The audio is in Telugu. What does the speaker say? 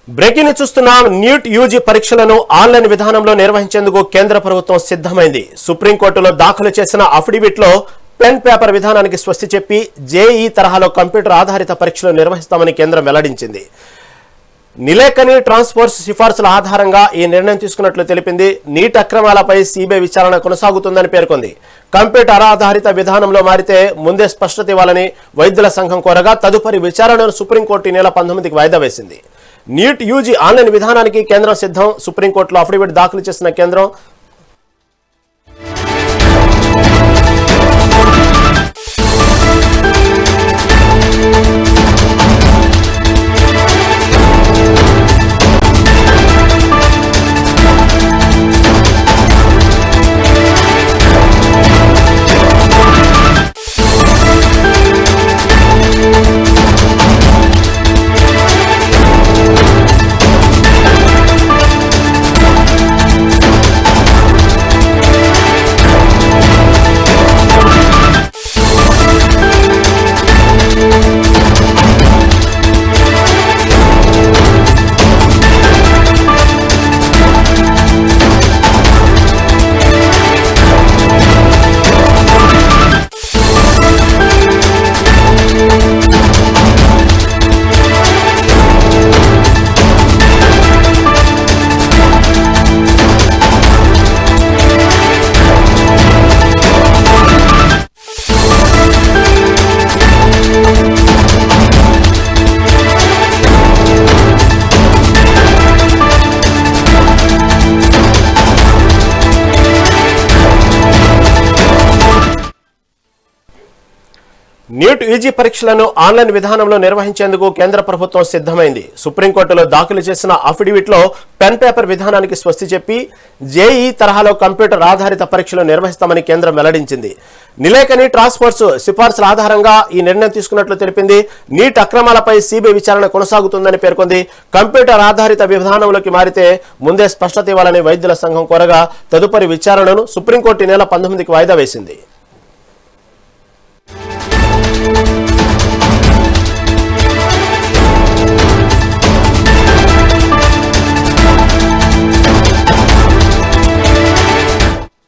బ్రేకింగ్ ని చూస్తున్నాం. నీట్ యూజీ పరీక్షలను ఆన్లైన్ విధానంలో నిర్వహించేందుకు కేంద్ర ప్రభుత్వం సిద్ధమైంది. సుప్రీంకోర్టులో దాఖలు చేసిన అఫిడవిట్ లో పెన్ పేపర్ విధానానికి స్వస్తి చెప్పి జేఈ తరహాలో కంప్యూటర్ ఆధారిత పరీక్షలు నిర్వహిస్తామని కేంద్రం వెల్లడించింది. నిలేకని ట్రాన్స్ఫోర్స్ సిఫార్సుల ఆధారంగా ఈ నిర్ణయం తీసుకున్నట్లు తెలిపింది. నీట్ అక్రమాలపై సిబిఐ విచారణ కొనసాగుతుందని పేర్కొంది. కంప్యూటర్ ఆధారిత విధానంలో మారితే ముందే స్పష్టత ఇవ్వాలని వైద్యుల సంఘం కోరగా తదుపరి విచారణను సుప్రీంకోర్టు ఈ నెల 19కి వాయిదా వేసింది. నీట్ యూజీ ఆన్లైన్ విధానానికి కేంద్రం సిద్ధం. సుప్రీంకోర్టులో అఫిడవిట్ దాఖలు చేసిన కేంద్రం నీట్ యూజీ పరీక్షలను ఆన్లైన్ విధానంలో నిర్వహించేందుకు కేంద్ర ప్రభుత్వం సిద్ధమైంది. సుప్రీంకోర్టులో దాఖలు చేసిన అఫిడవిట్ లో పెన్ పేపర్ విధానానికి స్వస్తి చెప్పి జేఈ తరహాలో కంప్యూటర్ ఆధారిత పరీక్షలు నిర్వహిస్తామని కేంద్రం వెల్లడించింది. నిలేకని ట్రాన్స్ఫోర్స్ సిఫార్సుల ఆధారంగా ఈ నిర్ణయం తీసుకున్నట్లు తెలిపింది. నీట్ అక్రమాలపై సిబిఐ విచారణ కొనసాగుతుందని పేర్కొంది. కంప్యూటర్ ఆధారిత విధానంలోకి మారితే ముందే స్పష్టత ఇవ్వాలని వైద్యుల సంఘం కోరగా తదుపరి విచారణను సుప్రీంకోర్టు ఈ నెల 19కి వాయిదా వేసింది.